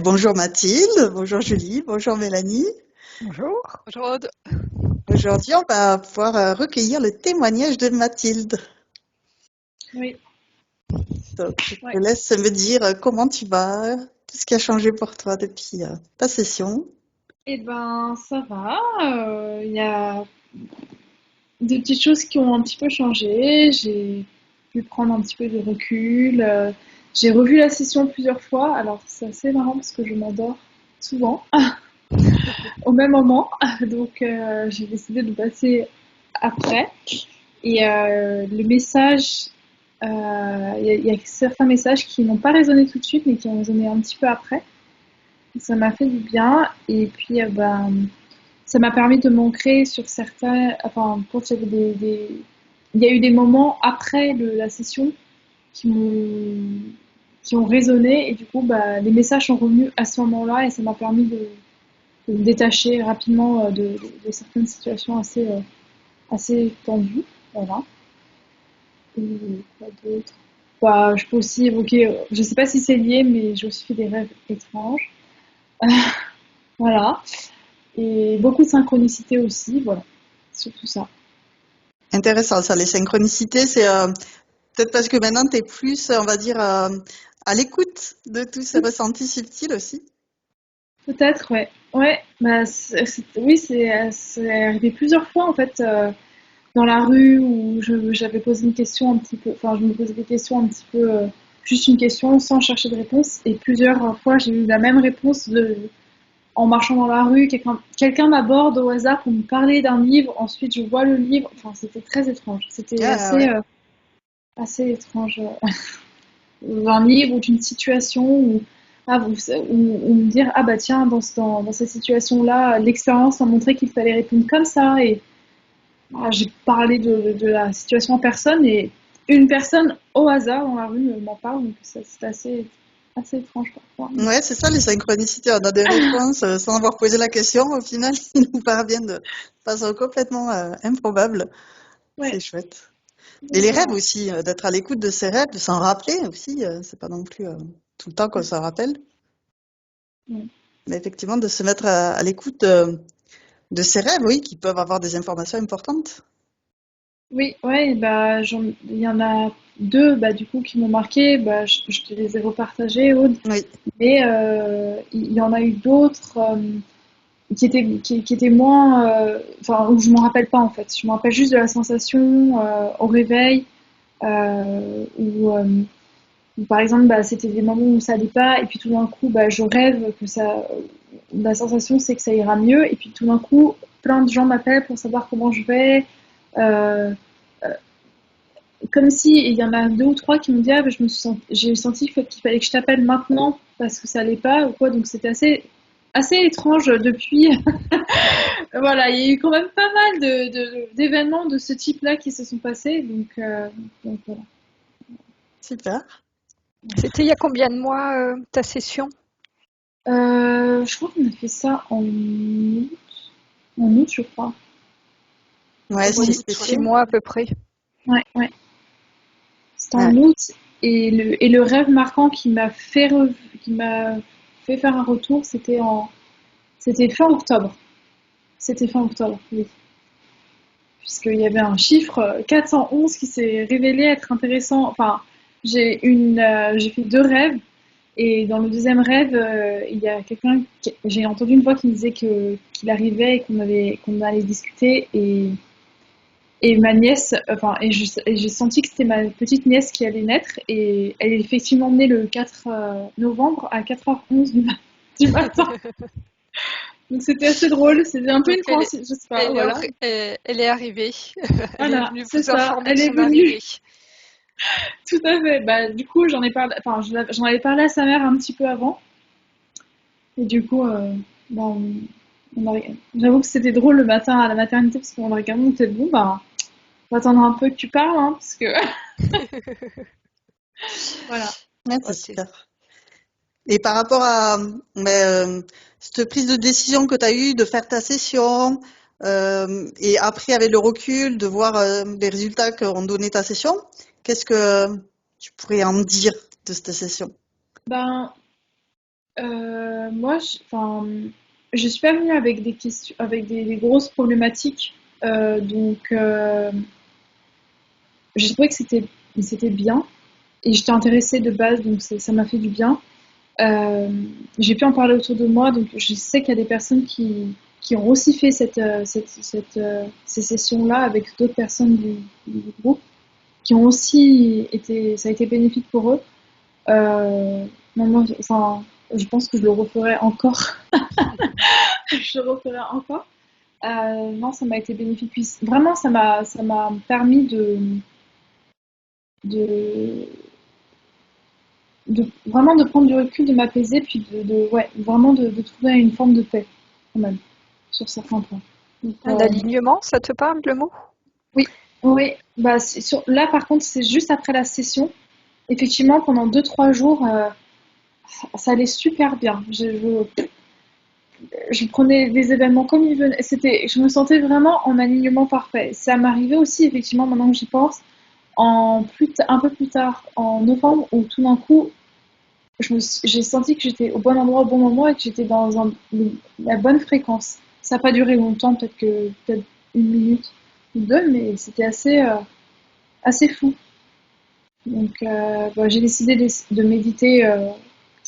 Bonjour Mathilde, bonjour Julie, bonjour Mélanie. Bonjour. Bonjour Aude. Aujourd'hui, on va pouvoir recueillir le témoignage de Mathilde. Oui, Donc, je ouais. te laisse me dire comment tu vas, qu'est-ce qui a changé pour toi depuis ta session. Eh ben, ça va. Il y a des petites choses qui ont un petit peu changé. J'ai pu prendre un petit peu de recul. J'ai revu la session plusieurs fois. Alors, c'est assez marrant parce que je m'endors souvent au même moment. Donc, j'ai décidé de passer après. Et le message, il y a certains messages qui n'ont pas résonné tout de suite, mais qui ont résonné un petit peu après. Ça m'a fait du bien. Et puis, ça m'a permis de m'ancrer sur certains. Enfin, quand il y avait il y a eu des moments après la session qui m'ont qui ont résonné. Et du coup, les messages sont revenus à ce moment-là. Et ça m'a permis de me détacher rapidement de certaines situations assez tendues. Voilà. Et quoi d'autre? Je peux aussi évoquer. Je sais pas si c'est lié, mais j'ai aussi fait des rêves étranges. Voilà. Et beaucoup de synchronicité aussi, voilà, surtout ça. Intéressant ça, les synchronicités, c'est peut-être parce que maintenant tu es plus, on va dire, à l'écoute de tous ces ressentis subtils aussi. Peut-être, ouais. Ouais, oui, c'est arrivé plusieurs fois en fait dans la rue où j'avais posé une question un petit peu, enfin je me posais des questions un petit peu, juste une question sans chercher de réponse. Et plusieurs fois j'ai eu la même réponse en marchant dans la rue, quelqu'un m'aborde au hasard pour me parler d'un livre, ensuite je vois le livre, enfin c'était très étrange. C'était Ah ouais. assez étrange. D'un livre ou d'une situation ou me dire ah bah tiens dans cette situation là l'expérience m'a montré qu'il fallait répondre comme ça et j'ai parlé de la situation en personne et une personne au hasard dans la rue m'en parle, donc c'est assez étrange parfois. Ouais, c'est ça les synchronicités. On a des réponses sans avoir posé la question. Au final, ils nous parviennent de façon complètement improbable. C'est Ouais, chouette. Et donc les rêves voilà. aussi, d'être à l'écoute de ses rêves, de s'en rappeler aussi. C'est pas non plus tout le temps qu'on s'en rappelle. Ouais. Mais effectivement, de se mettre à l'écoute de ses rêves, oui, qui peuvent avoir des informations importantes. Oui, ouais, il y en a deux du coup qui m'ont marqué, je te les ai repartagés, Aude. Oui. Mais il y en a eu d'autres qui étaient moins, enfin où je m'en rappelle pas en fait. Je me rappelle juste de la sensation au réveil où, par exemple c'était des moments où ça allait pas et puis tout d'un coup je rêve que ça, la sensation c'est que ça ira mieux et puis tout d'un coup plein de gens m'appellent pour savoir comment je vais. Euh, Comme si il y en a deux ou trois qui m'ont dit ah, j'ai senti qu'il fallait que je t'appelle maintenant parce que ça allait pas ou quoi, donc c'était assez étrange depuis. Voilà, il y a eu quand même pas mal d'événements de ce type-là qui se sont passés, donc voilà. Super. Ouais. C'était il y a combien de mois ta session? Je crois qu'on a fait ça en août, je crois. Ouais, En si, Oui, c'était août, six fait. mois à peu près. ouais, ouais. C'était en Ouais. août et le rêve marquant qui m'a fait faire un retour, c'était fin octobre. C'était fin octobre, oui. Puisqu'il y avait un chiffre 411 qui s'est révélé être intéressant. Enfin, j'ai fait deux rêves et dans le deuxième rêve, il y a j'ai entendu une voix qui me disait qu'il arrivait et qu'on allait discuter et ma nièce, enfin, et j'ai senti que c'était ma petite nièce qui allait naître et elle est effectivement née le 4 novembre à 4h11 du matin. Donc c'était assez drôle, c'était un peu Donc une coïncidence, je sais pas, voilà. elle est arrivée. Elle est Voilà, venue c'est vous ça, informer de elle est son arrivée. venue. Tout à fait. Du coup, j'en ai parlé, enfin, j'en avais parlé à sa mère un petit peu avant. Et du coup, j'avoue que c'était drôle le matin à la maternité parce qu'on aurait quand même monté bon, on va attendre un peu que tu parles, hein, parce que voilà. Ouais, Oh, c'est super. Et par rapport à cette prise de décision que tu as eue de faire ta session, et après avec le recul, de voir les résultats qu'ont donné ta session, qu'est-ce que tu pourrais en dire de cette session? Ben, Moi, je suis pas venue avec des questions, avec des grosses problématiques, donc j'ai trouvé que c'était bien et j'étais intéressée de base, donc ça m'a fait du bien. Euh, j'ai pu en parler autour de moi, donc je sais qu'il y a des personnes qui ont aussi fait ces sessions-là avec d'autres personnes du groupe, qui ont aussi ça a été bénéfique pour eux. Euh, Moi, enfin, je pense que je le referai encore. Je le referai encore. Non, ça m'a été bénéfique. Puis, vraiment, ça m'a permis de, vraiment de prendre du recul, de m'apaiser, puis ouais, vraiment de trouver une forme de paix, quand même, sur certains points. Donc, Un alignement, ça te parle le mot? oui, oui. Bah, là, par contre, c'est juste après la session. Effectivement, pendant 2-3 jours, ça allait super bien. Je prenais des événements comme ils venaient. Je me sentais vraiment en alignement parfait. Ça m'arrivait aussi, effectivement, maintenant que j'y pense, un peu plus tard, en novembre, où tout d'un coup, j'ai senti que j'étais au bon endroit au bon moment et que j'étais dans la bonne fréquence. Ça n'a pas duré longtemps, peut-être 1 minute ou deux, mais c'était assez fou. Donc, j'ai décidé de méditer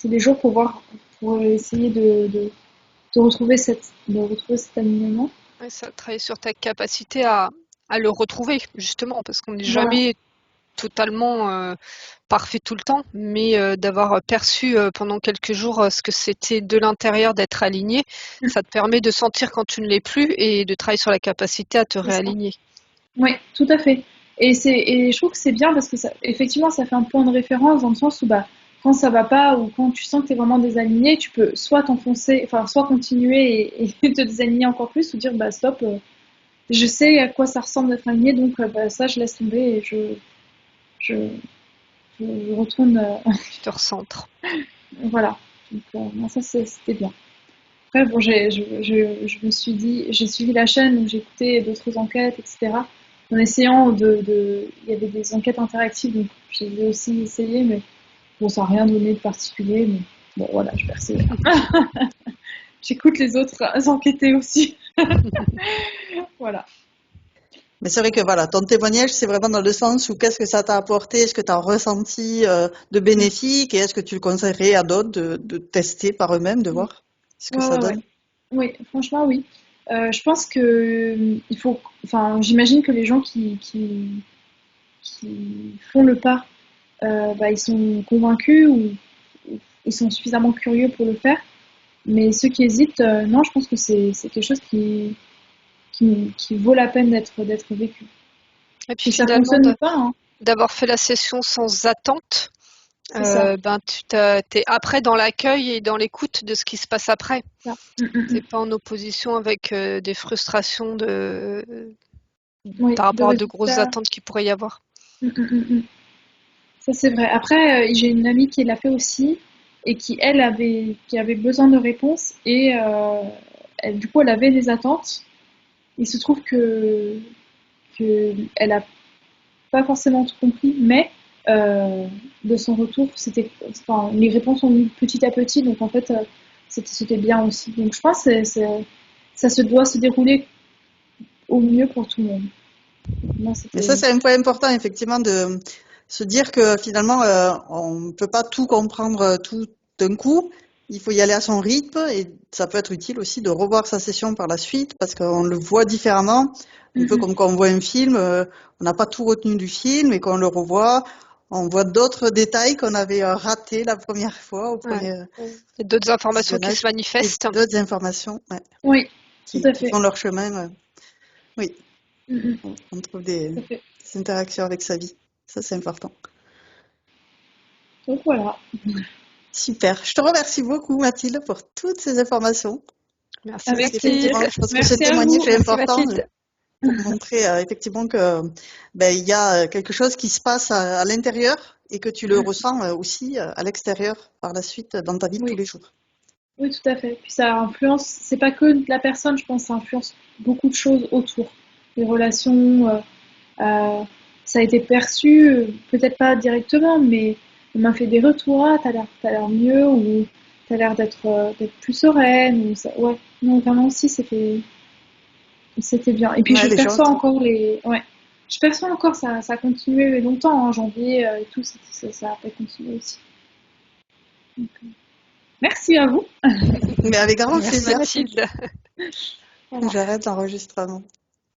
tous les jours pour essayer de retrouver cet alignement. Ouais, ça travaille sur ta capacité à le retrouver, justement, parce qu'on n'est Voilà. jamais totalement parfait tout le temps, mais d'avoir perçu pendant quelques jours ce que c'était de l'intérieur d'être aligné, ça te permet de sentir quand tu ne l'es plus et de travailler sur la capacité à te réaligner. Oui, tout à fait. Et je trouve que c'est bien parce que effectivement, ça fait un point de référence dans le sens où quand ça va pas ou quand tu sens que tu es vraiment désaligné, tu peux soit t'enfoncer, enfin, soit continuer et te désaligner encore plus ou dire stop, je sais à quoi ça ressemble d'être aligné, donc ça, je laisse tomber et je, je retourne. Tu te recentres. Voilà. Donc, non, ça, c'était bien. Après, bon, je me suis dit, j'ai suivi la chaîne, donc j'ai écouté d'autres enquêtes, etc. En essayant il y avait des enquêtes interactives, donc je les ai aussi essayées, mais bon, ça n'a rien donné de particulier, mais bon, voilà, je persévère. J'écoute les autres enquêter aussi. Voilà. Mais c'est vrai que voilà, ton témoignage, c'est vraiment dans le sens où qu'est-ce que ça t'a apporté, est-ce que tu as ressenti de bénéfique et est-ce que tu le conseillerais à d'autres de tester par eux-mêmes, de voir ce que ça Ouais. donne? Oui, franchement, oui. Je pense que enfin, j'imagine que les gens qui font le pas, ils sont convaincus ou ils sont suffisamment curieux pour le faire. Mais ceux qui hésitent, non, je pense que c'est quelque chose qui vaut la peine d'être vécu. Et puis Et ça finalement, fonctionne pas, hein. d'avoir fait la session sans attente, C'est ça. tu t'es après dans l'accueil et dans l'écoute de ce qui se passe après. Ça. T'es pas en opposition avec des frustrations Oui, par de rapport à de grosses résultats. attentes qu'il pourrait y avoir. Mm, mm, mm, mm. Ça, c'est vrai. Après, j'ai une amie qui l'a fait aussi et qui avait besoin de réponses et du coup, elle avait des attentes. Il se trouve que elle a pas forcément tout compris, mais de son retour, enfin, les réponses sont venues petit à petit, donc en fait, c'était bien aussi. Donc je pense que ça se doit se dérouler au mieux pour tout le monde. Moi, Mais ça, c'est un point important, effectivement, de se dire que finalement, on ne peut pas tout comprendre tout d'un coup. Il faut y aller à son rythme et ça peut être utile aussi de revoir sa session par la suite parce qu'on le voit différemment. Un peu comme quand on voit un film, on n'a pas tout retenu du film et quand on le revoit, on voit d'autres détails qu'on avait ratés la première fois au premier Il y a d'autres informations qui visionnage se manifestent. et d'autres informations Oui, tout à qui fait. font leur chemin. Oui, Mm, on trouve tout à fait. des interactions avec sa vie. Ça, c'est important. Donc voilà. Super. Je te remercie beaucoup, Mathilde, pour toutes ces informations. Merci Avec Mathilde. plaisir. Effectivement, je pense que ce Merci à vous. témoignage est Merci important Mathilde. pour montrer effectivement que il y a quelque chose qui se passe à l'intérieur et que tu le ressens aussi à l'extérieur par la suite dans ta vie de tous Oui, les jours. oui, tout à fait. Puis ça influence, c'est pas que la personne, je pense, ça influence beaucoup de choses autour. Les relations, ça a été perçu, peut-être pas directement, mais on m'a fait des retours, t'as l'air mieux, ou t'as l'air d'être plus sereine. Ouais, non, vraiment aussi, c'était bien. Et puis Ouais, je les gens, perçois encore ouais. Je perçois encore, ça a continué longtemps, en janvier et tout, ça a pas continué aussi. Donc, merci à vous. mais avec grand Merci plaisir. Mathilde. Voilà. J'arrête l'enregistrement.